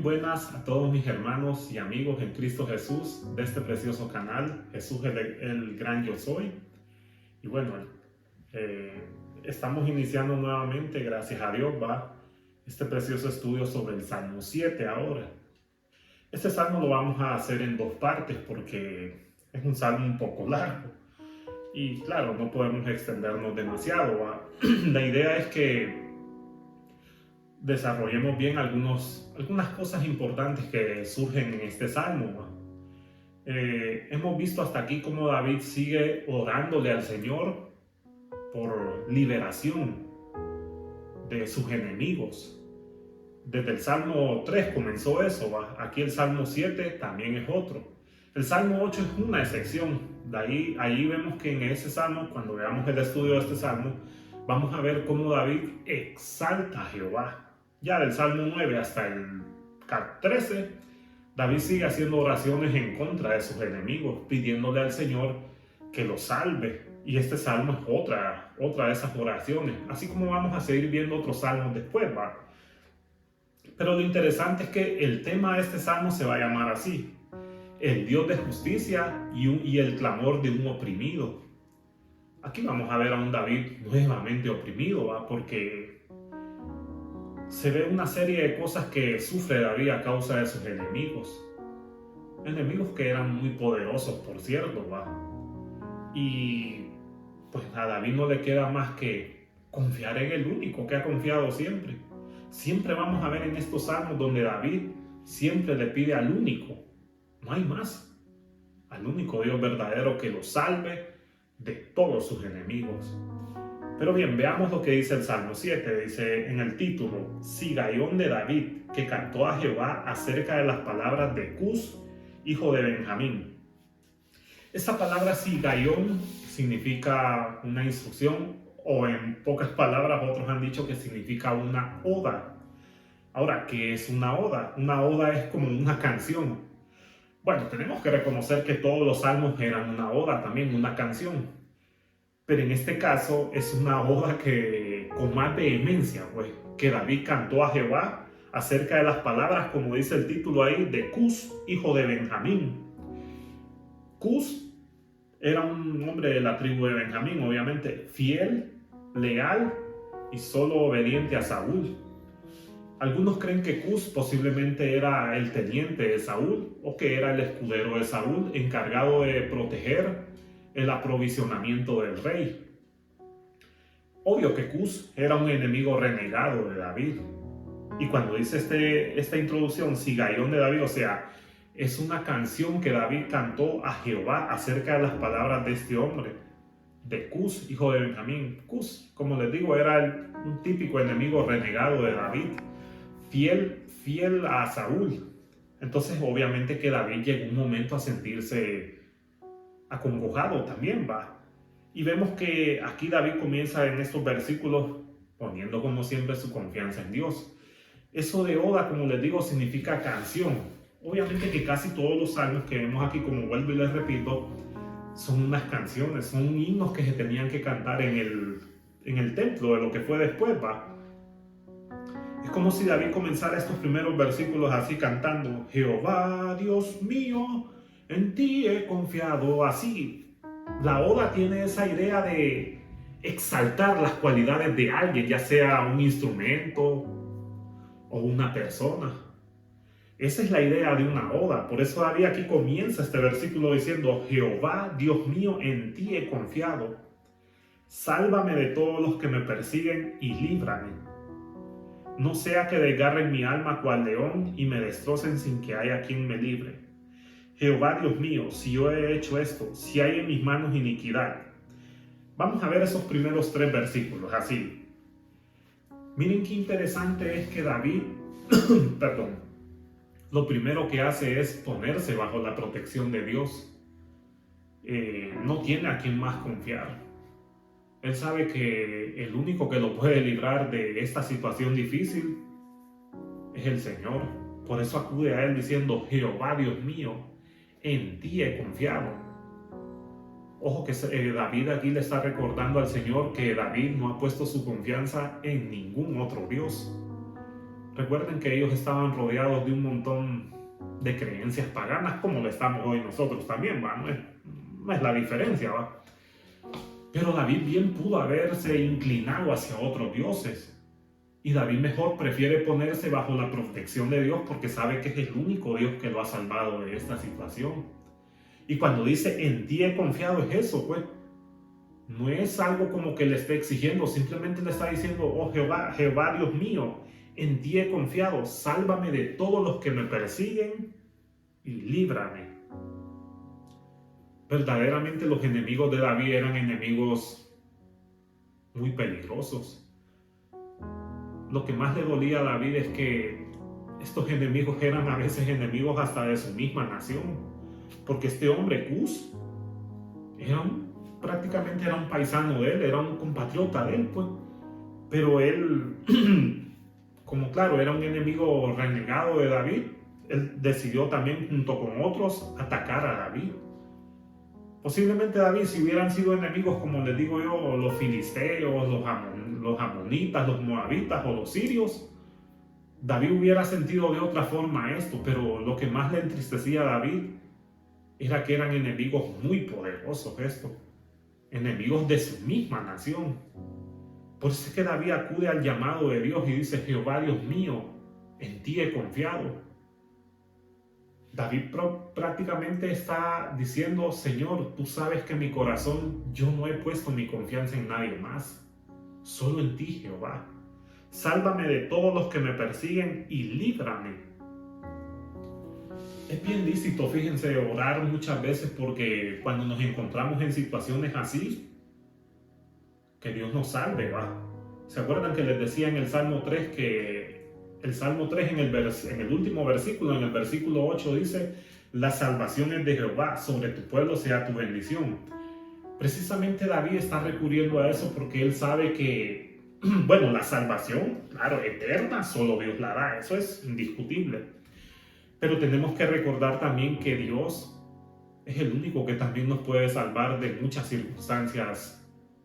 buenas a todos mis hermanos y amigos en Cristo Jesús de este precioso canal, Jesús el Gran Yo Soy. Y bueno, eh, estamos iniciando nuevamente, gracias a Dios, este precioso estudio sobre el Salmo 7 ahora. Este salmo lo vamos a hacer en dos partes porque es un salmo un poco largo. Y claro, no podemos extendernos demasiado. La idea es que desarrollemos bien algunas cosas importantes que surgen en este salmo. Hemos visto hasta aquí cómo David sigue orándole al Señor por liberación de sus enemigos. Desde el Salmo 3 comenzó eso. Aquí el Salmo 7 también es otro. El Salmo 8 es una excepción. Ahí vemos que en ese salmo, cuando veamos el estudio de este salmo, vamos a ver cómo David exalta a Jehová. Ya del Salmo 9 hasta el 13, David sigue haciendo oraciones en contra de sus enemigos, pidiéndole al Señor que los salve. Y este salmo es otra de esas oraciones, así como vamos a seguir viendo otros salmos después. Pero lo interesante es que el tema de este salmo se va a llamar así: el Dios de justicia y el clamor de un oprimido. Aquí vamos a ver a un David nuevamente oprimido, porque se ve una serie de cosas que sufre David a causa de sus enemigos. Enemigos que eran muy poderosos, por cierto. Y pues a David no le queda más que confiar en el único que ha confiado siempre. Siempre vamos a ver en estos salmos donde David siempre le pide al único, no hay más, al único Dios verdadero que lo salve de todos sus enemigos. Pero bien, veamos lo que dice el Salmo 7. Dice en el título: Sigaión de David, que cantó a Jehová acerca de las palabras de Cus, hijo de Benjamín. Esta palabra Sigaión significa una instrucción, o en pocas palabras otros han dicho que significa una oda. Ahora, ¿qué es una oda? Una oda es como una canción. Bueno, tenemos que reconocer que todos los salmos eran una oda, también una canción. Pero en este caso es una oda que con más vehemencia, que David cantó a Jehová acerca de las palabras, como dice el título ahí, de Cus, hijo de Benjamín. Cus era un hombre de la tribu de Benjamín, obviamente, fiel, leal y solo obediente a Saúl. Algunos creen que Cus posiblemente era el teniente de Saúl, o que era el escudero de Saúl, encargado de proteger el aprovisionamiento del rey. Obvio que Cus era un enemigo renegado de David. Y cuando dice esta introducción, Sigaión de David, o sea, es una canción que David cantó a Jehová acerca de las palabras de este hombre, de Cus, hijo de Benjamín. Cus, como les digo, era un típico enemigo renegado de David, fiel a Saúl. Entonces, obviamente que David llegó un momento a sentirse acongojado también. Y vemos que aquí David comienza en estos versículos poniendo como siempre su confianza en Dios. Eso de oda, como les digo, significa canción. Obviamente que casi todos los salmos que vemos aquí, como vuelvo y les repito, son unas canciones, son himnos que se tenían que cantar en el templo de lo que fue después. Es como si David comenzara estos primeros versículos así cantando: Jehová, Dios mío, en ti he confiado. Así, la oda tiene esa idea de exaltar las cualidades de alguien, ya sea un instrumento o una persona. Esa es la idea de una oda. Por eso David aquí comienza este versículo diciendo: Jehová, Dios mío, en ti he confiado. Sálvame de todos los que me persiguen y líbrame. No sea que desgarren mi alma cual león y me destrocen sin que haya quien me libre. Jehová, Dios mío, si yo he hecho esto, si hay en mis manos iniquidad. Vamos a ver esos primeros 3 versículos así. Miren qué interesante es que David, lo primero que hace es ponerse bajo la protección de Dios. No tiene a quien más confiar. Él sabe que el único que lo puede librar de esta situación difícil es el Señor. Por eso acude a Él diciendo: Jehová, Dios mío, en ti he confiado. Ojo que David aquí le está recordando al Señor que David no ha puesto su confianza en ningún otro Dios. Recuerden que ellos estaban rodeados de un montón de creencias paganas, como lo estamos hoy nosotros también, ¿va? No es la diferencia, ¿va? Pero David bien pudo haberse inclinado hacia otros dioses. Y David mejor prefiere ponerse bajo la protección de Dios porque sabe que es el único Dios que lo ha salvado de esta situación. Y cuando dice en ti he confiado, es eso, pues. No es algo como que le esté exigiendo, simplemente le está diciendo, oh Jehová, Jehová Dios mío, en ti he confiado, sálvame de todos los que me persiguen y líbrame. Verdaderamente los enemigos de David eran enemigos muy peligrosos. Lo que más le dolía a David es que estos enemigos eran a veces enemigos hasta de su misma nación. Porque este hombre, Cus, prácticamente era un paisano de él, era un compatriota de él, pues. Pero él, como claro, era un enemigo renegado de David, él decidió también junto con otros atacar a David. Posiblemente David, si hubieran sido enemigos, como les digo yo, los filisteos, los amonitas, los moabitas o los sirios, David hubiera sentido de otra forma esto, pero lo que más le entristecía a David era que eran enemigos muy poderosos estos, enemigos de su misma nación. Por eso es que David acude al llamado de Dios y dice, Jehová Dios mío, en ti he confiado. David prácticamente está diciendo, Señor, tú sabes que en mi corazón yo no he puesto mi confianza en nadie más, solo en ti, Jehová. Sálvame de todos los que me persiguen y líbrame. Es bien lícito, fíjense, orar muchas veces porque cuando nos encontramos en situaciones así, que Dios nos salve, ¿va? ¿Se acuerdan que les decía en el Salmo 3 que el Salmo 3 en el último versículo, en el versículo 8 dice, la salvación es de Jehová, sobre tu pueblo sea tu bendición? Precisamente David está recurriendo a eso porque él sabe que, bueno, la salvación, claro, eterna, solo Dios la da, eso es indiscutible. Pero tenemos que recordar también que Dios es el único que también nos puede salvar de muchas circunstancias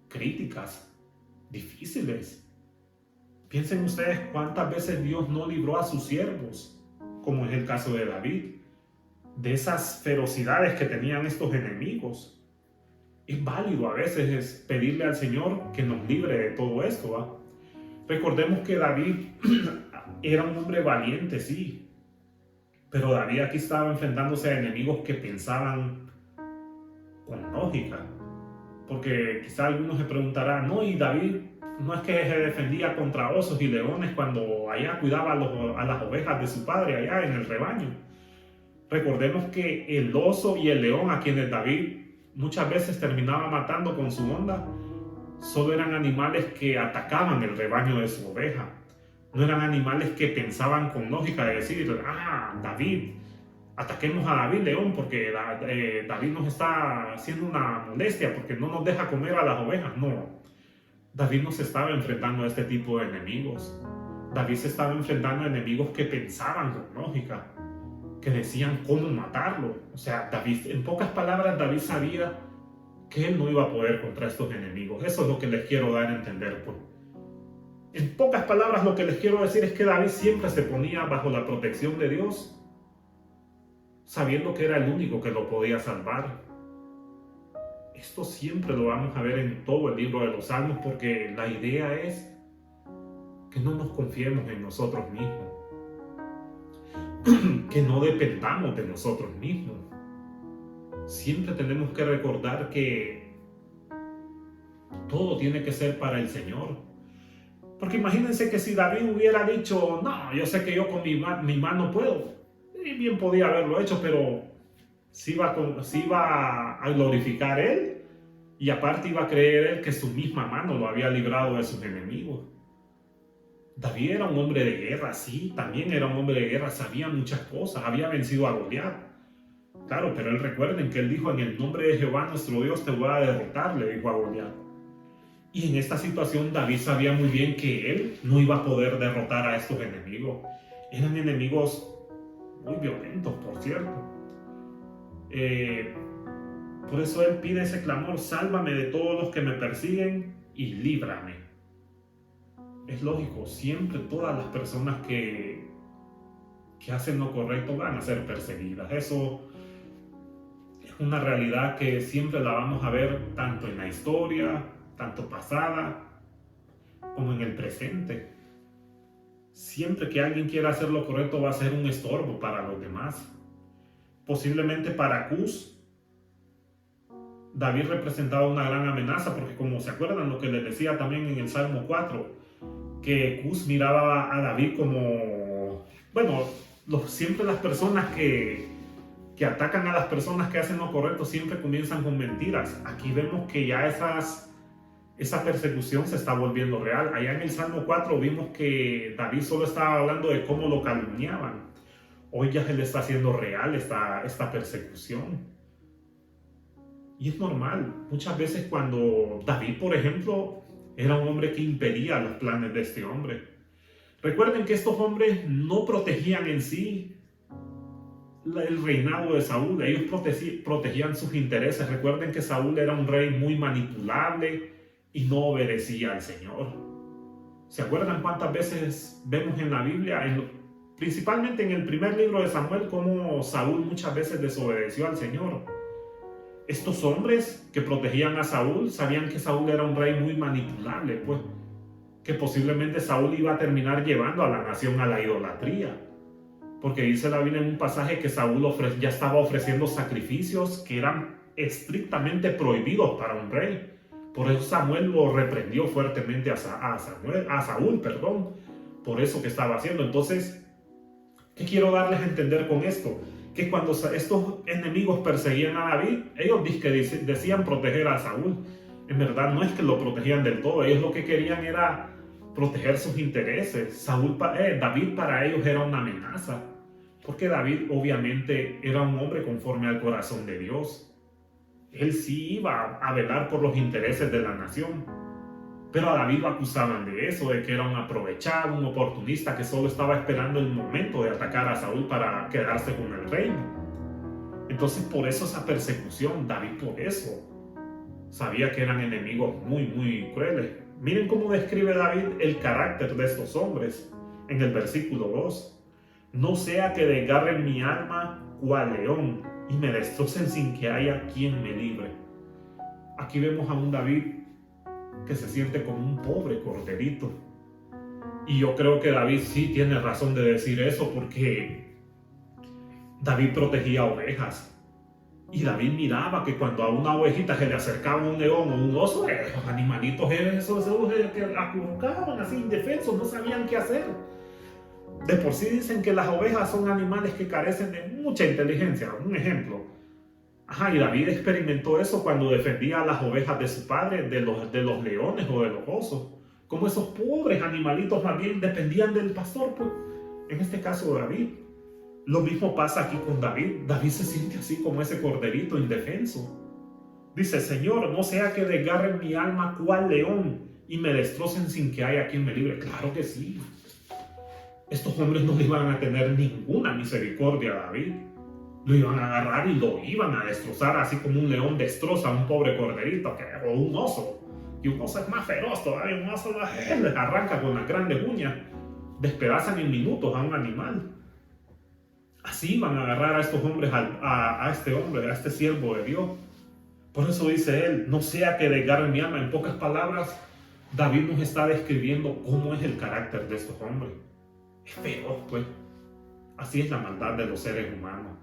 críticas, difíciles. Piensen ustedes cuántas veces Dios no libró a sus siervos, como es el caso de David, de esas ferocidades que tenían estos enemigos. Es válido a veces pedirle al Señor que nos libre de todo esto, ¿va? Recordemos que David era un hombre valiente, sí, pero David aquí estaba enfrentándose a enemigos que pensaban con lógica. Porque quizá algunos se preguntarán, no, y David no es que se defendía contra osos y leones cuando allá cuidaba a las ovejas de su padre allá en el rebaño. Recordemos que el oso y el león a quienes David muchas veces terminaba matando con su honda, solo eran animales que atacaban el rebaño de su oveja. No eran animales que pensaban con lógica de decir, David, ataquemos a David león porque David nos está haciendo una molestia porque no nos deja comer a las ovejas. No, David no se estaba enfrentando a este tipo de enemigos. David se estaba enfrentando a enemigos que pensaban con lógica, que decían cómo matarlo. O sea, David, en pocas palabras, David sabía que él no iba a poder contra estos enemigos. Eso es lo que les quiero dar a entender, pues. En pocas palabras, lo que les quiero decir es que David siempre se ponía bajo la protección de Dios, sabiendo que era el único que lo podía salvar. Esto siempre lo vamos a ver en todo el libro de los Salmos, porque la idea es que no nos confiemos en nosotros mismos, que no dependamos de nosotros mismos. Siempre tenemos que recordar que todo tiene que ser para el Señor. Porque imagínense que si David hubiera dicho, no, yo sé que yo con mi mano puedo, y bien podía haberlo hecho, pero sí iba a glorificar él, y aparte iba a creer él que su misma mano lo había librado de sus enemigos. David era un hombre de guerra, sí, también era un hombre de guerra, sabía muchas cosas, había vencido a Goliat. Claro, pero él recuerden que él dijo, en el nombre de Jehová nuestro Dios te voy a derrotar, le dijo a Goliat. Y en esta situación David sabía muy bien que él no iba a poder derrotar a estos enemigos. Eran enemigos muy violentos, por cierto. Por eso él pide ese clamor, sálvame de todos los que me persiguen y líbrame. es lógico, siempre todas las personas que hacen lo correcto van a ser perseguidas. Eso es una realidad que siempre la vamos a ver tanto en la historia, tanto pasada, como en el presente. Siempre que alguien quiera hacer lo correcto va a ser un estorbo para los demás. Posiblemente para Cus, David representaba una gran amenaza, porque como se acuerdan lo que les decía también en el Salmo 4, que Cus miraba a David como, bueno, siempre las personas que atacan a las personas que hacen lo correcto siempre comienzan con mentiras. Aquí vemos que ya esa persecución se está volviendo real. Allá en el Salmo 4 vimos que David solo estaba hablando de cómo lo calumniaban. Hoy ya se le está haciendo real esta persecución. Y es normal. Muchas veces cuando David, por ejemplo, era un hombre que impedía los planes de este hombre. Recuerden que estos hombres no protegían en sí el reinado de Saúl. Ellos protegían sus intereses. Recuerden que Saúl era un rey muy manipulable y no obedecía al Señor. ¿Se acuerdan cuántas veces vemos en la Biblia, principalmente en el primer libro de Samuel, cómo Saúl muchas veces desobedeció al Señor? Estos hombres que protegían a Saúl sabían que Saúl era un rey muy manipulable, pues, que posiblemente Saúl iba a terminar llevando a la nación a la idolatría. Porque dice la Biblia en un pasaje que Saúl ya estaba ofreciendo sacrificios que eran estrictamente prohibidos para un rey. Por eso Samuel lo reprendió fuertemente a Saúl, por eso que estaba haciendo. Entonces, ¿qué quiero darles a entender con esto? Que cuando estos enemigos perseguían a David, ellos decían proteger a Saúl. En verdad no es que lo protegían del todo, ellos lo que querían era proteger sus intereses. David para ellos era una amenaza, porque David obviamente era un hombre conforme al corazón de Dios. Él sí iba a velar por los intereses de la nación. Pero a David lo acusaban de eso, de que era un aprovechado, un oportunista que solo estaba esperando el momento de atacar a Saúl para quedarse con el reino. Entonces por eso esa persecución, David por eso sabía que eran enemigos muy, muy crueles. Miren cómo describe David el carácter de estos hombres en el versículo 2. No sea que desgarren mi alma cual león y me destrocen sin que haya quien me libre. Aquí vemos a un David que se siente como un pobre corderito. Y yo creo que David sí tiene razón de decir eso, porque David protegía ovejas. Y David miraba que cuando a una ovejita se le acercaba un león o un oso, los animalitos esos se acurrucaban así indefensos, no sabían qué hacer. De por sí dicen que las ovejas son animales que carecen de mucha inteligencia. Un ejemplo. Y David experimentó eso cuando defendía a las ovejas de su padre de los leones o de los osos. Como esos pobres animalitos más bien dependían del pastor, pues. En este caso David. Lo mismo pasa aquí con David. David se siente así como ese corderito indefenso. Dice, Señor, no sea que desgarren mi alma cual león y me destrocen sin que haya quien me libre. Claro que sí. Estos hombres no iban a tener ninguna misericordia a David. Lo iban a agarrar y lo iban a destrozar, así como un león destroza a un pobre corderito o un oso. Y un oso es más feroz todavía. Un oso les arranca con las grandes uñas. Despedazan en minutos a un animal. Así van a agarrar a estos hombres, a este hombre, a este siervo de Dios. Por eso dice él, no sea que desgarren mi alma. En pocas palabras, David nos está describiendo cómo es el carácter de estos hombres. Es feroz, pues. Así es la maldad de los seres humanos.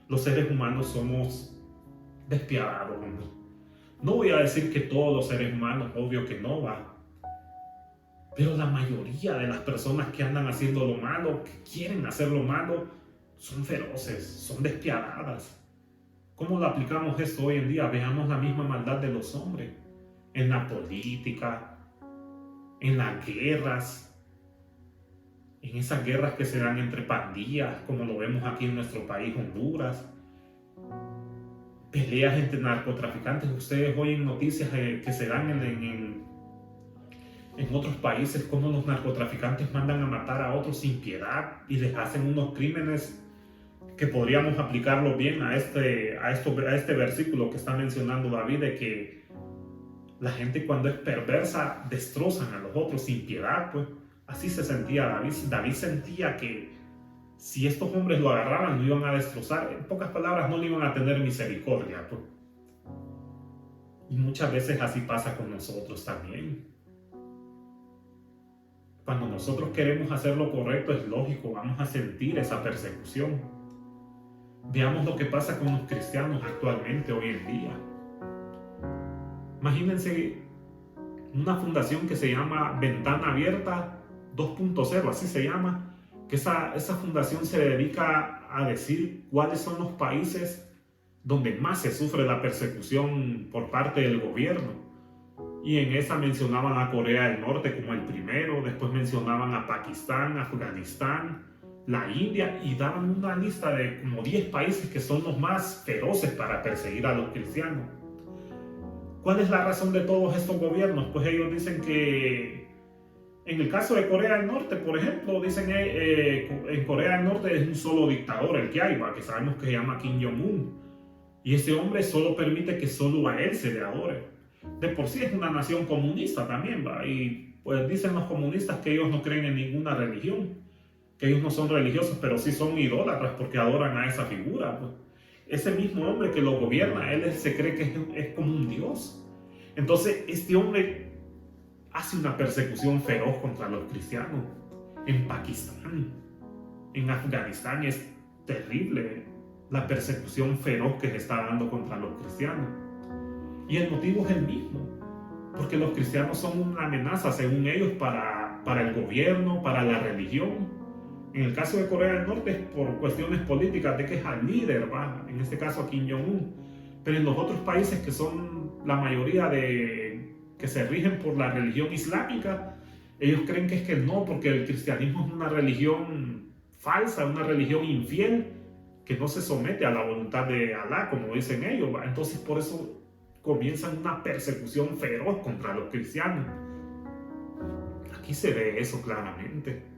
Los seres humanos somos despiadados, hombre. No voy a decir que todos los seres humanos, obvio que no va. Pero la mayoría de las personas que andan haciendo lo malo, que quieren hacer lo malo, son feroces, son despiadadas. ¿Cómo lo aplicamos esto hoy en día? Veamos la misma maldad de los hombres. En la política, en las guerras, en esas guerras que se dan entre pandillas, como lo vemos aquí en nuestro país, Honduras. Peleas entre narcotraficantes. Ustedes oyen noticias que se dan en otros países, como los narcotraficantes mandan a matar a otros sin piedad y les hacen unos crímenes que podríamos aplicarlo bien a este versículo que está mencionando David, de que La gente cuando es perversa destrozan a los otros sin piedad, pues. Así se sentía David. David sentía que si estos hombres lo agarraban, lo iban a destrozar. En pocas palabras, no le iban a tener misericordia, pues. Y muchas veces así pasa con nosotros también. Cuando nosotros queremos hacer lo correcto, es lógico, vamos a sentir esa persecución. Veamos lo que pasa con los cristianos actualmente, hoy en día. Imagínense una fundación que se llama Ventana Abierta 2.0, así se llama, que esa fundación se dedica a decir cuáles son los países donde más se sufre la persecución por parte del gobierno. Y en esa mencionaban a Corea del Norte como el primero, después mencionaban a Pakistán, Afganistán, la India, y daban una lista de como 10 países que son los más feroces para perseguir a los cristianos. ¿Cuál es la razón de todos estos gobiernos? Pues ellos dicen que en el caso de Corea del Norte, por ejemplo, dicen en Corea del Norte es un solo dictador el que hay, que sabemos que se llama Kim Jong-un. Y ese hombre solo permite que solo a él se le adore. De por sí es una nación comunista también, y pues dicen los comunistas que ellos no creen en ninguna religión, que ellos no son religiosos, pero sí son idólatras porque adoran a esa figura, pues. Ese mismo hombre que lo gobierna, él se cree que es como un dios. Entonces este hombre hace una persecución feroz contra los cristianos. En Pakistán, en Afganistán es terrible la persecución feroz que se está dando contra los cristianos. Y el motivo es el mismo, porque los cristianos son una amenaza, según ellos, para el gobierno, para la religión. En el caso de Corea del Norte es por cuestiones políticas de que es al líder, en este caso a Kim Jong-un. Pero en los otros países que son la mayoría que se rigen por la religión islámica, ellos creen que es que no, porque el cristianismo es una religión falsa, una religión infiel, que no se somete a la voluntad de Alá, como dicen ellos. Entonces por eso comienzan una persecución feroz contra los cristianos. Aquí se ve eso claramente.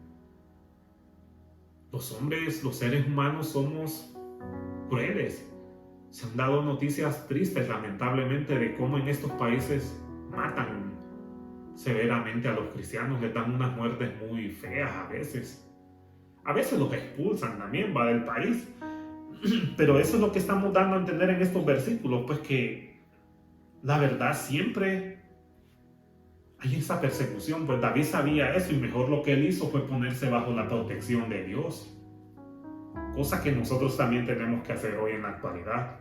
Los hombres, los seres humanos somos crueles. Se han dado noticias tristes, lamentablemente, de cómo en estos países matan severamente a los cristianos, les dan unas muertes muy feas a veces. A veces los expulsan también, del país. Pero eso es lo que estamos dando a entender en estos versículos, pues que la verdad siempre hay esa persecución. Pues David sabía eso y mejor lo que él hizo fue ponerse bajo la protección de Dios. Cosa que nosotros también tenemos que hacer hoy en la actualidad.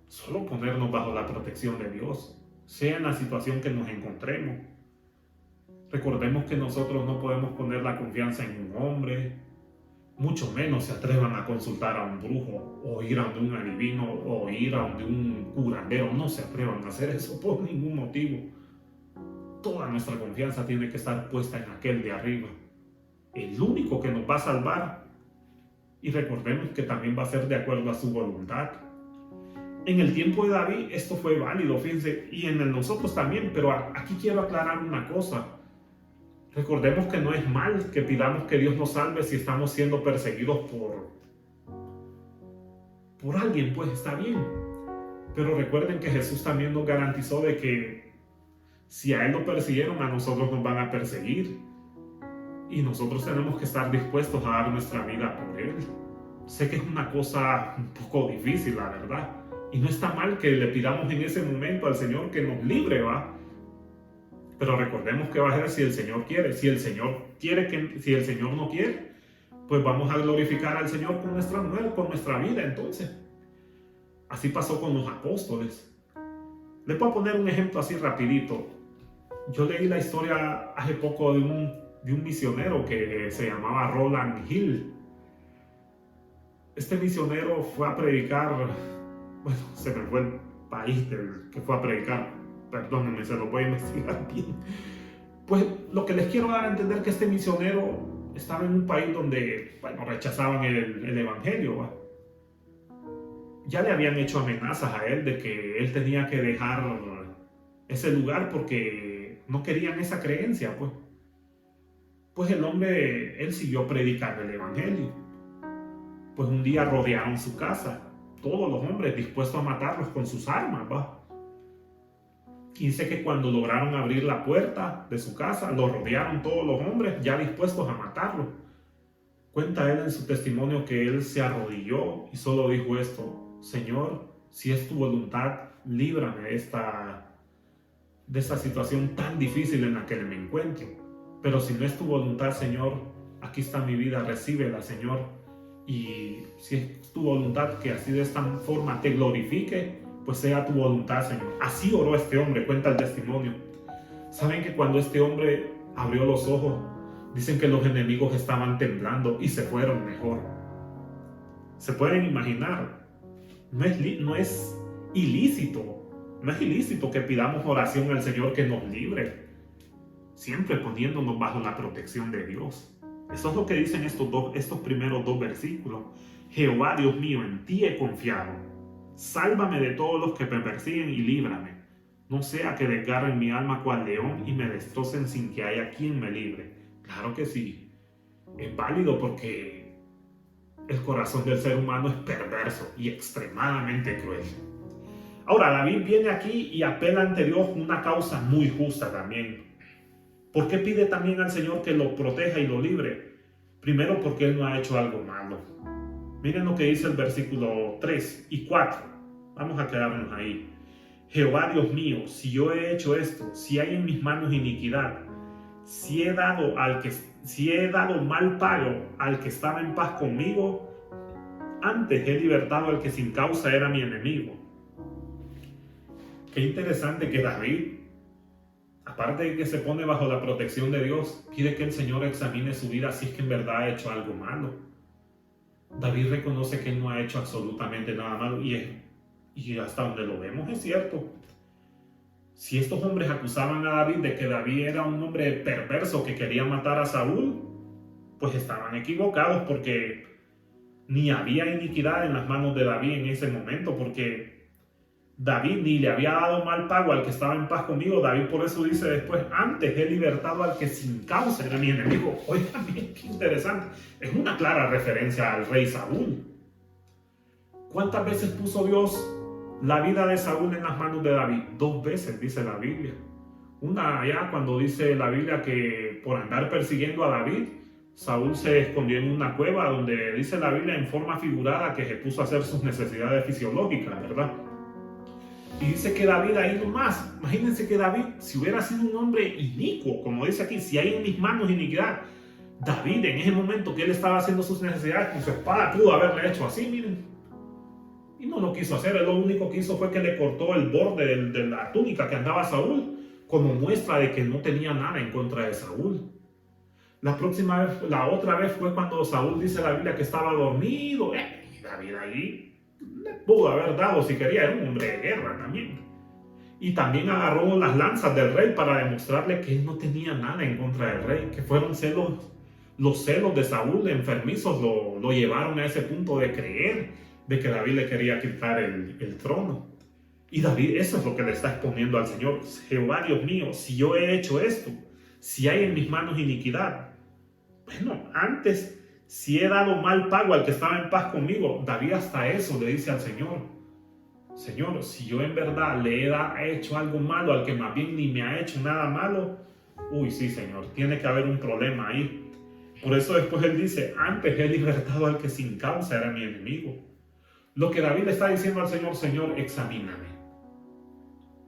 Solo ponernos bajo la protección de Dios, sea en la situación que nos encontremos. Recordemos que nosotros no podemos poner la confianza en un hombre, mucho menos se atrevan a consultar a un brujo, o ir a donde un adivino, o ir a donde un curandero. No se atrevan a hacer eso por ningún motivo. Toda nuestra confianza tiene que estar puesta en aquel de arriba, el único que nos va a salvar. Y recordemos que también va a ser de acuerdo a su voluntad. En el tiempo de David esto fue válido, fíjense, y en el nosotros también, pero aquí quiero aclarar una cosa. Recordemos que no es mal que pidamos que Dios nos salve si estamos siendo perseguidos por alguien, pues está bien. Pero recuerden que Jesús también nos garantizó de que si a Él lo persiguieron, a nosotros nos van a perseguir. Y nosotros tenemos que estar dispuestos a dar nuestra vida por Él. Sé que es una cosa un poco difícil, la verdad. Y no está mal que le pidamos en ese momento al Señor que nos libre, Pero recordemos que va a ser si el Señor quiere. Si el Señor no quiere, pues vamos a glorificar al Señor con nuestra muerte, con nuestra vida, entonces. Así pasó con los apóstoles. Les voy a poner un ejemplo así rapidito. Yo leí la historia hace poco de un misionero que se llamaba Roland Hill. Este misionero fue a predicar, bueno, se me fue el país del que fue a predicar, perdónenme, se lo voy a investigar bien. Pues lo que les quiero dar a entender que este misionero estaba en un país donde, rechazaban el evangelio, Ya le habían hecho amenazas a él de que él tenía que dejar ese lugar porque no querían esa creencia, Pues el hombre, él siguió predicando el evangelio. Pues un día rodearon su casa, todos los hombres dispuestos a matarlos con sus armas, Y dice que cuando lograron abrir la puerta de su casa, lo rodearon todos los hombres ya dispuestos a matarlo. Cuenta él en su testimonio que él se arrodilló y solo dijo esto: Señor, si es tu voluntad, líbrame de esta situación tan difícil en la que me encuentro. Pero si no es tu voluntad, Señor, aquí está mi vida, recíbela, Señor. Y si es tu voluntad que así de esta forma te glorifique, pues sea tu voluntad, Señor. Así oró este hombre, cuenta el testimonio. Saben que cuando este hombre abrió los ojos, dicen que los enemigos estaban temblando y se fueron mejor. Se pueden imaginar, no es ilícito que pidamos oración al Señor que nos libre, siempre poniéndonos bajo la protección de Dios. Eso es lo que dicen estos primeros dos versículos. Jehová, Dios mío, en ti he confiado. Sálvame de todos los que me persiguen y líbrame. No sea que desgarren mi alma cual león y me destrocen sin que haya quien me libre. Claro que sí, es válido porque el corazón del ser humano es perverso y extremadamente cruel. Ahora, David viene aquí y apela ante Dios una causa muy justa también. ¿Por qué pide también al Señor que lo proteja y lo libre? Primero, porque él no ha hecho algo malo. Miren lo que dice el versículo 3 y 4. Vamos a quedarnos ahí. Jehová Dios mío, si yo he hecho esto, si hay en mis manos iniquidad, si he dado mal pago al que estaba en paz conmigo, antes he libertado al que sin causa era mi enemigo. Qué interesante que David, aparte de que se pone bajo la protección de Dios, pide que el Señor examine su vida si es que en verdad ha hecho algo malo. David reconoce que él no ha hecho absolutamente nada malo y hasta donde lo vemos es cierto. Si estos hombres acusaban a David de que David era un hombre perverso que quería matar a Saúl, pues estaban equivocados, porque ni había iniquidad en las manos de David en ese momento, porque David ni le había dado mal pago al que estaba en paz conmigo. David por eso dice después: antes he libertado al que sin causa era mi enemigo. Oigan bien, qué interesante. Es una clara referencia al rey Saúl. ¿Cuántas veces puso Dios la vida de Saúl en las manos de David? 2 veces, dice la Biblia. Una ya cuando dice la Biblia que por andar persiguiendo a David, Saúl se escondió en una cueva, donde dice la Biblia en forma figurada que se puso a hacer sus necesidades fisiológicas, ¿verdad? Y dice que David ahí nomás, imagínense que David, si hubiera sido un hombre inicuo, como dice aquí, si hay en mis manos iniquidad, David en ese momento que él estaba haciendo sus necesidades con su espada pudo haberle hecho así, miren. Y no lo quiso hacer. Él lo único que hizo fue que le cortó el borde de la túnica que andaba Saúl, como muestra de que no tenía nada en contra de Saúl. La otra vez fue cuando Saúl, dice la Biblia, que estaba dormido. Y David ahí le pudo haber dado si quería, era un hombre de guerra también. Y también agarró las lanzas del rey para demostrarle que él no tenía nada en contra del rey, que fueron los celos de Saúl enfermizos lo llevaron a ese punto de creer de que David le quería quitar el trono. Y David, eso es lo que le está exponiendo al Señor: Jehová Dios mío, si yo he hecho esto, si hay en mis manos iniquidad, bueno, antes si he dado mal pago al que estaba en paz conmigo. David hasta eso le dice al Señor: Señor, si yo en verdad le he hecho algo malo al que más bien ni me ha hecho nada malo, uy, sí, Señor, tiene que haber un problema ahí. Por eso después él dice: antes he libertado al que sin causa era mi enemigo. Lo que David le está diciendo al Señor: Señor, examíname.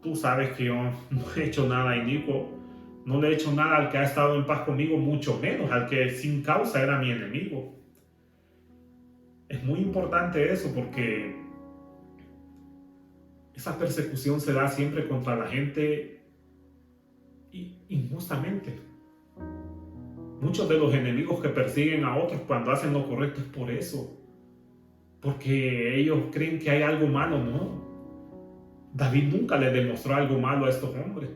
Tú sabes que yo no he hecho nada inicuo, no le he hecho nada al que ha estado en paz conmigo, mucho menos al que sin causa era mi enemigo. Es muy importante eso, porque esa persecución se da siempre contra la gente injustamente. Muchos de los enemigos que persiguen a otros cuando hacen lo correcto es por eso, porque ellos creen que hay algo malo. No, David nunca le demostró algo malo a estos hombres,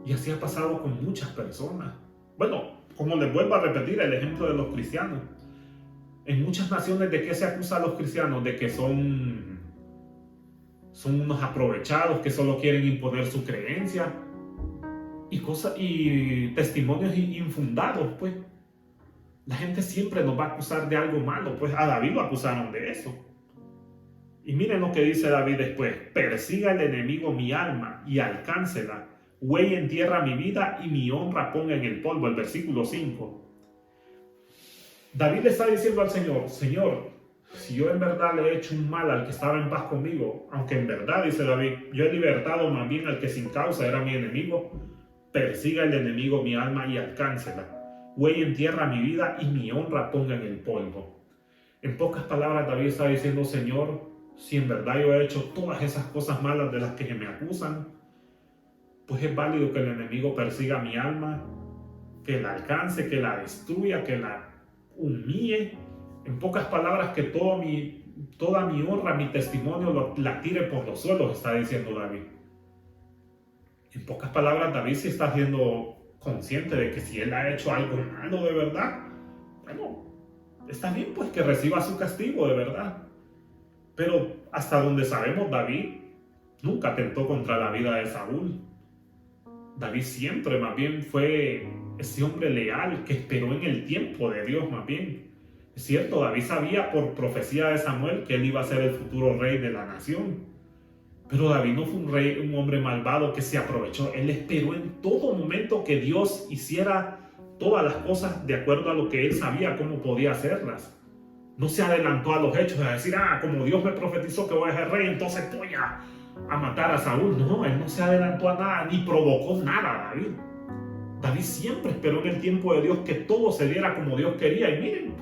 y así ha pasado con muchas personas. Bueno, como les vuelvo a repetir el ejemplo de los cristianos, en muchas naciones, ¿de qué se acusa a los cristianos? De que son unos aprovechados que solo quieren imponer su creencia y testimonios infundados. Pues la gente siempre nos va a acusar de algo malo. Pues a David lo acusaron de eso. Y miren lo que dice David después: persiga el enemigo mi alma y alcáncela, huelle en tierra mi vida y mi honra ponga en el polvo. El versículo 5. David le está diciendo al Señor: Señor, si yo en verdad le he hecho un mal al que estaba en paz conmigo, aunque en verdad, dice David, yo he libertado más bien al que sin causa era mi enemigo, persiga el enemigo mi alma y alcáncela, huelle en tierra mi vida y mi honra ponga en el polvo. En pocas palabras, David está diciendo: Señor, si en verdad yo he hecho todas esas cosas malas de las que me acusan, pues es válido que el enemigo persiga mi alma, que la alcance, que la destruya, que la humille. En pocas palabras, que toda mi honra, mi testimonio la tire por los suelos, está diciendo David. En pocas palabras, David sí está siendo consciente de que si él ha hecho algo malo de verdad, bueno, está bien pues que reciba su castigo de verdad. Pero hasta donde sabemos, David nunca atentó contra la vida de Saúl. David siempre más bien fue ese hombre leal que esperó en el tiempo de Dios más bien. Es cierto, David sabía por profecía de Samuel que él iba a ser el futuro rey de la nación. Pero David no fue un hombre malvado que se aprovechó. Él esperó en todo momento que Dios hiciera todas las cosas de acuerdo a lo que él sabía cómo podía hacerlas. No se adelantó a los hechos a decir: como Dios me profetizó que voy a ser rey, entonces voy a matar a Saúl. No, él no se adelantó a nada, ni provocó nada, David. David siempre esperó en el tiempo de Dios que todo se diera como Dios quería. Y miren,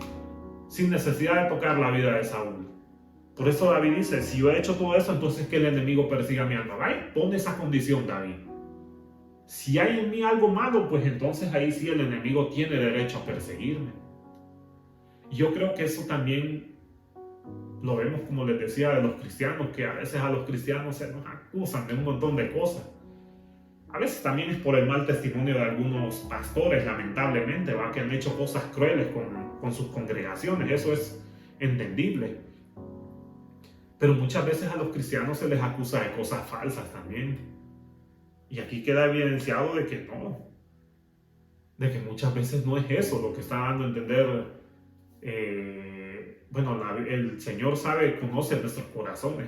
sin necesidad de tocar la vida de Saúl. Por eso David dice: si yo he hecho todo eso, entonces que el enemigo persiga mi alma. Vaya, pon esa condición, David. Si hay en mí algo malo, pues entonces ahí sí el enemigo tiene derecho a perseguirme. Y yo creo que eso también lo vemos, como les decía, de los cristianos, que a veces a los cristianos se nos acusan de un montón de cosas. A veces también es por el mal testimonio de algunos pastores, lamentablemente, ¿va? Que han hecho cosas crueles con sus congregaciones. Eso es entendible. Pero muchas veces a los cristianos se les acusa de cosas falsas también. Y aquí queda evidenciado de que no. De que muchas veces no es eso lo que está dando a entender. El Señor conoce nuestros corazones.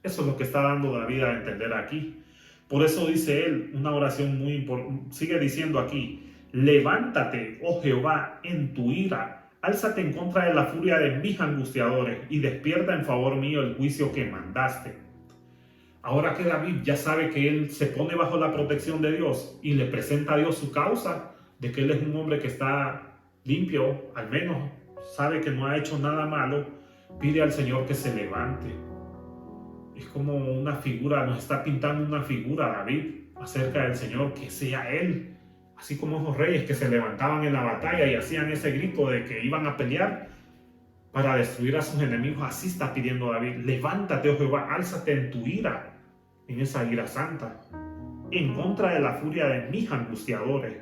Eso es lo que está dando David a entender aquí. Por eso dice él una oración muy importante. Sigue diciendo aquí: levántate, oh Jehová, en tu ira. Álzate en contra de la furia de mis angustiadores y despierta en favor mío el juicio que mandaste. Ahora que David ya sabe que él se pone bajo la protección de Dios y le presenta a Dios su causa, de que él es un hombre que está limpio, al menos sabe que no ha hecho nada malo, pide al Señor que se levante. Es como una figura, nos está pintando una figura David acerca del Señor, que sea él, así como esos reyes que se levantaban en la batalla y hacían ese grito de que iban a pelear para destruir a sus enemigos. Así está pidiendo David: levántate, oh Jehová, álzate en tu ira, en esa ira santa, en contra de la furia de mis angustiadores,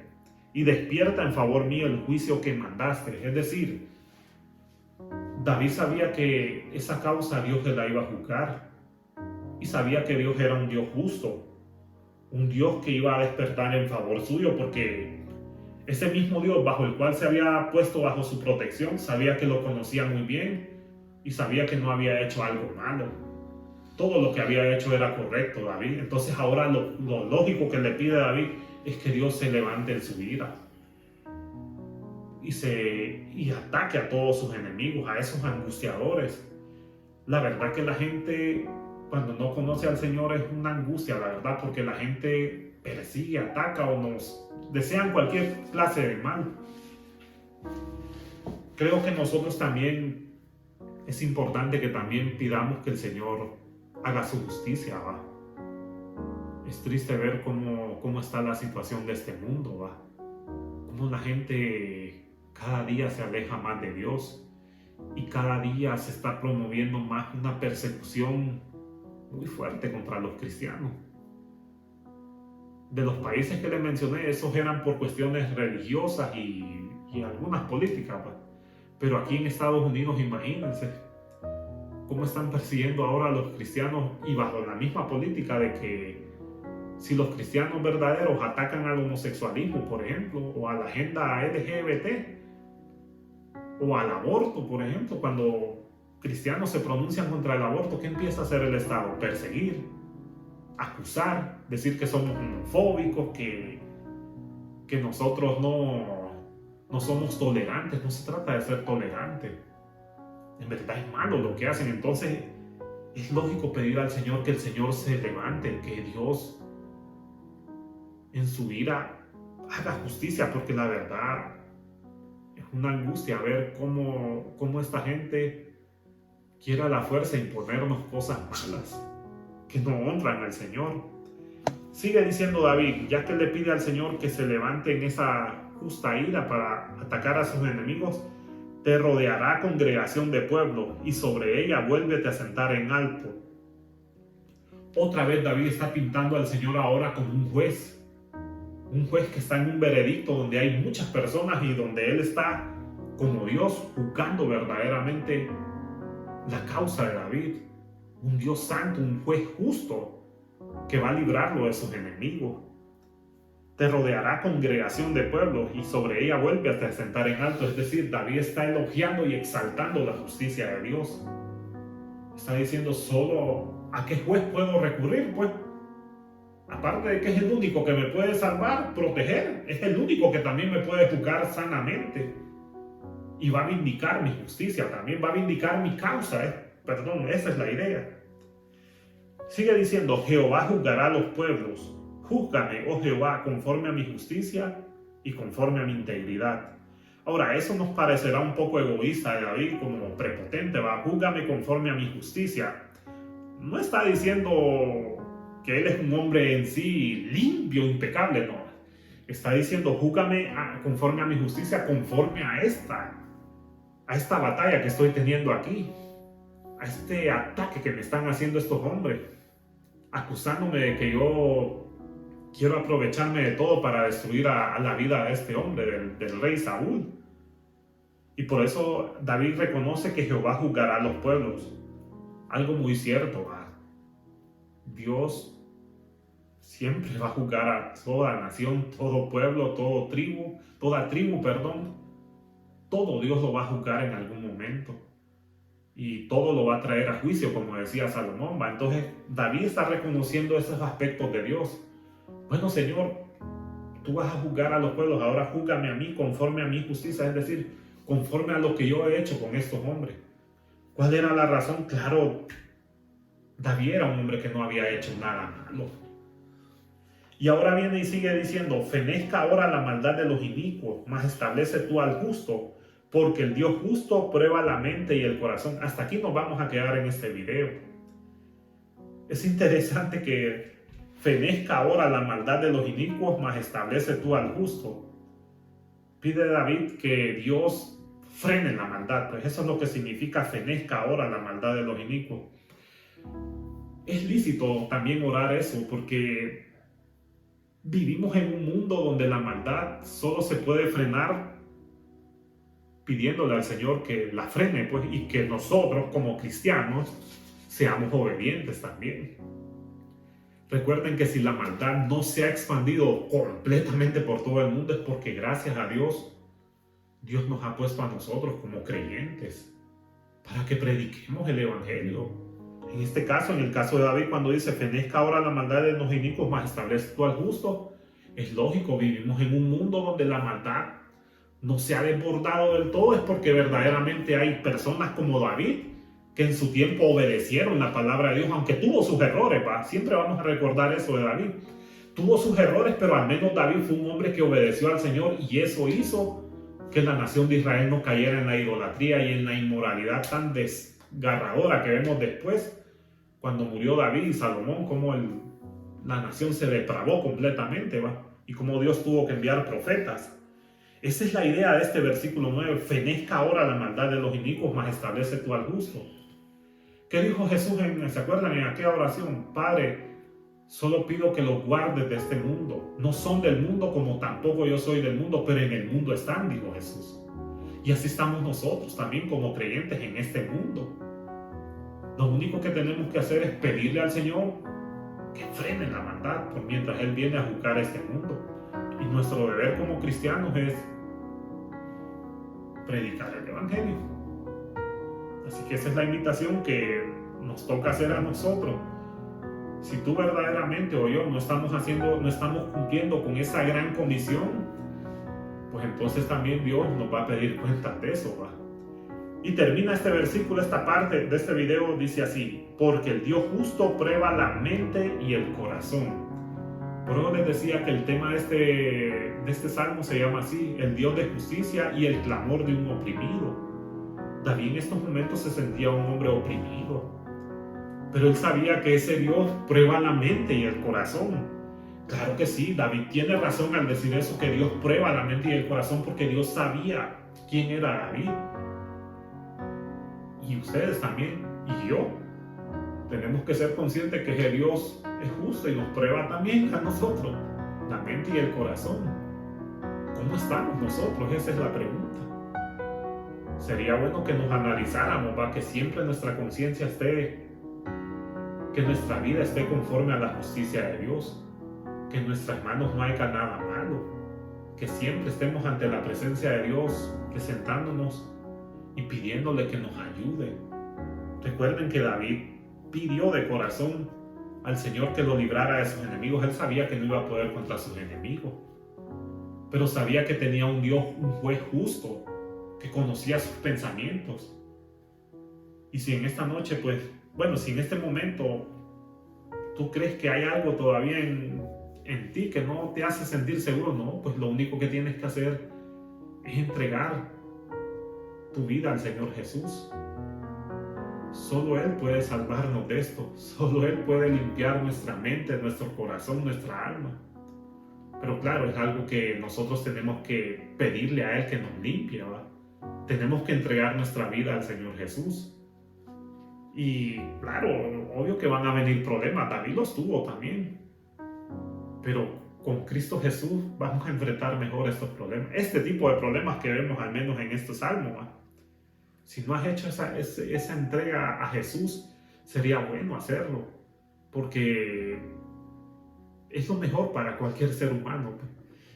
y despierta en favor mío el juicio que mandaste. Es decir, David sabía que esa causa Dios le la iba a juzgar, y sabía que Dios era un Dios justo, un Dios que iba a despertar en favor suyo, porque ese mismo Dios bajo el cual se había puesto bajo su protección, sabía que lo conocía muy bien y sabía que no había hecho algo malo. Todo lo que había hecho era correcto, David. Entonces ahora lo lógico que le pide a David es que Dios se levante en su ira y ataque a todos sus enemigos, a esos angustiadores. La verdad que la gente, cuando no conoce al Señor, es una angustia, la verdad, porque la gente persigue, ataca o nos desean cualquier clase de mal. Creo que nosotros también es importante que también pidamos que el Señor haga su justicia, ¿va? Es triste ver cómo está la situación de este mundo, ¿va? Cómo la gente cada día se aleja más de Dios y cada día se está promoviendo más una persecución muy fuerte contra los cristianos. De los países que les mencioné, esos eran por cuestiones religiosas y algunas políticas, ¿va? Pero aquí en Estados Unidos, imagínense cómo están persiguiendo ahora a los cristianos, y bajo la misma política de que si los cristianos verdaderos atacan al homosexualismo, por ejemplo, o a la agenda LGBT, o al aborto, por ejemplo, cuando cristianos se pronuncian contra el aborto, ¿qué empieza a hacer el Estado? Perseguir, acusar, decir que somos homofóbicos, que nosotros no somos tolerantes. No se trata de ser tolerante. En verdad es malo lo que hacen. Entonces es lógico pedir al Señor que el Señor se levante, que Dios en su ira haga justicia, porque la verdad es una angustia ver cómo esta gente quiere a la fuerza imponernos cosas malas que no honran al Señor. Sigue diciendo David, ya que le pide al Señor que se levante en esa justa ira para atacar a sus enemigos, te rodeará congregación de pueblo y sobre ella vuélvete a sentar en alto. Otra vez David está pintando al Señor ahora como un juez que está en un veredicto donde hay muchas personas y donde Él está como Dios juzgando verdaderamente la causa de David. Un Dios santo, un juez justo que va a librarlo de sus enemigos. Te rodeará congregación de pueblos y sobre ella vuelve a te sentar en alto. Es decir, David está elogiando y exaltando la justicia de Dios. Está diciendo, solo ¿a qué juez puedo recurrir? Pues, aparte de que es el único que me puede salvar, proteger, es el único que también me puede juzgar sanamente. Y va a vindicar mi justicia, también va a vindicar mi causa. Perdón, esa es la idea. Sigue diciendo, Jehová juzgará a los pueblos. Júzgame, oh Jehová, conforme a mi justicia y conforme a mi integridad. Ahora, eso nos parecerá un poco egoísta de David, como prepotente, va, júzgame conforme a mi justicia. No está diciendo que él es un hombre en sí limpio, impecable, no. Está diciendo, júzgame conforme a mi justicia, conforme a esta batalla que estoy teniendo aquí, a este ataque que me están haciendo estos hombres, acusándome de que yo quiero aprovecharme de todo para destruir a la vida de este hombre, del rey Saúl. Y por eso David reconoce que Jehová juzgará a los pueblos. Algo muy cierto, ¿va? Dios siempre va a juzgar a toda nación, todo pueblo, toda tribu, todo Dios lo va a juzgar en algún momento. Y todo lo va a traer a juicio, como decía Salomón, ¿va? Entonces David está reconociendo esos aspectos de Dios. Bueno, Señor, tú vas a juzgar a los pueblos, ahora júzgame a mí conforme a mi justicia, es decir, conforme a lo que yo he hecho con estos hombres. ¿Cuál era la razón? Claro, David era un hombre que no había hecho nada malo. Y ahora viene y sigue diciendo, fenezca ahora la maldad de los inicuos, mas establece tú al justo, porque el Dios justo prueba la mente y el corazón. Hasta aquí nos vamos a quedar en este video. Es interesante que fenezca ahora la maldad de los inicuos, mas establece tú al justo. Pide David que Dios frene la maldad, pues eso es lo que significa fenezca ahora la maldad de los inicuos. Es lícito también orar eso, porque vivimos en un mundo donde la maldad solo se puede frenar pidiéndole al Señor que la frene, pues, y que nosotros como cristianos seamos obedientes también. Recuerden que si la maldad no se ha expandido completamente por todo el mundo es porque gracias a Dios, Dios nos ha puesto a nosotros como creyentes para que prediquemos el Evangelio. En este caso, en el caso de David, cuando dice fenezca ahora la maldad de los inicuos, mas establece tú al justo, es lógico, vivimos en un mundo donde la maldad no se ha desbordado del todo, es porque verdaderamente hay personas como David que en su tiempo obedecieron la palabra de Dios, aunque tuvo sus errores, ¿va? Siempre vamos a recordar eso de David. Tuvo sus errores, pero al menos David fue un hombre que obedeció al Señor y eso hizo que la nación de Israel no cayera en la idolatría y en la inmoralidad tan desgarradora que vemos después, cuando murió David y Salomón, cómo la nación se depravó completamente, ¿va? Y cómo Dios tuvo que enviar profetas. Esa es la idea de este versículo 9. Fenezca ahora la maldad de los inicuos, mas establece tú al justo. ¿Qué dijo Jesús ¿se acuerdan en aquella oración? Padre, solo pido que los guardes de este mundo. No son del mundo como tampoco yo soy del mundo, pero en el mundo están, dijo Jesús. Y así estamos nosotros también como creyentes en este mundo. Lo único que tenemos que hacer es pedirle al Señor que frene la maldad por mientras Él viene a juzgar este mundo. Y nuestro deber como cristianos es predicar el Evangelio. Así que esa es la invitación que nos toca hacer a nosotros. Si tú verdaderamente o yo no estamos cumpliendo con esa gran comisión, pues entonces también Dios nos va a pedir cuentas de eso, ¿va? Y termina este versículo, esta parte de este video, dice así: porque el Dios justo prueba la mente y el corazón. Por eso les decía que el tema de este salmo se llama así: el Dios de justicia y el clamor de un oprimido. David en estos momentos se sentía un hombre oprimido, pero él sabía que ese Dios prueba la mente y el corazón. Claro que sí, David tiene razón al decir eso, que Dios prueba la mente y el corazón, porque Dios sabía quién era David. Y ustedes también, y yo, tenemos que ser conscientes que Dios es justo y nos prueba también a nosotros, la mente y el corazón. ¿Cómo estamos nosotros? Esa es la pregunta. Sería bueno que nos analizáramos, ¿va? Que siempre nuestra conciencia esté, que nuestra vida esté conforme a la justicia de Dios, que en nuestras manos no haya nada malo, que siempre estemos ante la presencia de Dios, presentándonos y pidiéndole que nos ayude. Recuerden que David pidió de corazón al Señor que lo librara de sus enemigos. Él sabía que no iba a poder contra sus enemigos, pero sabía que tenía un Dios, un juez justo, que conocía sus pensamientos. Y si en esta noche, si en este momento tú crees que hay algo todavía en ti que no te hace sentir seguro, no, pues lo único que tienes que hacer es entregar tu vida al Señor Jesús. Solo Él puede salvarnos de esto. Solo Él puede limpiar nuestra mente, nuestro corazón, nuestra alma. Pero claro, es algo que nosotros tenemos que pedirle a Él que nos limpie, ¿va? Tenemos que entregar nuestra vida al Señor Jesús. Y claro, obvio que van a venir problemas. David los tuvo también. Pero con Cristo Jesús vamos a enfrentar mejor estos problemas. Este tipo de problemas que vemos al menos en este salmo, ¿va? Si no has hecho esa entrega a Jesús, sería bueno hacerlo, porque es lo mejor para cualquier ser humano.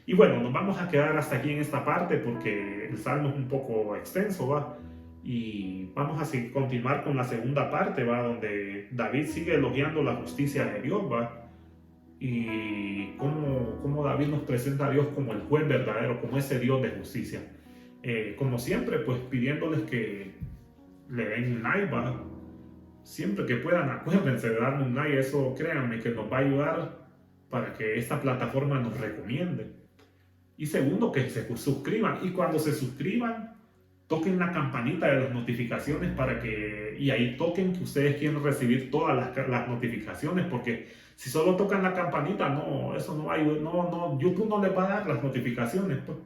Y bueno, nos vamos a quedar hasta aquí en esta parte porque el salmo es un poco extenso, ¿va? Y vamos a continuar con la segunda parte, ¿va? Donde David sigue elogiando la justicia de Dios, ¿va? Y cómo David nos presenta a Dios como el juez verdadero, como ese Dios de justicia. Como siempre, pues pidiéndoles que le den un like, ¿va? Siempre que puedan, acuérdense de darle un like. Eso, créanme, que nos va a ayudar para que esta plataforma nos recomiende. Y segundo, que se suscriban. Y cuando se suscriban, toquen la campanita de las notificaciones y ahí toquen que ustedes quieren recibir todas las notificaciones, porque si solo tocan la campanita, no, eso no va a ayudar, no, YouTube no les va a dar las notificaciones, pues.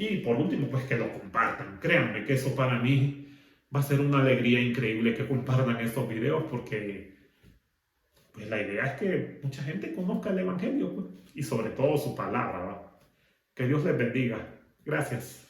Y por último, pues que lo compartan. Créanme que eso para mí va a ser una alegría increíble, que compartan estos videos, porque pues la idea es que mucha gente conozca el Evangelio, pues, y sobre todo su palabra, ¿va? Que Dios les bendiga. Gracias.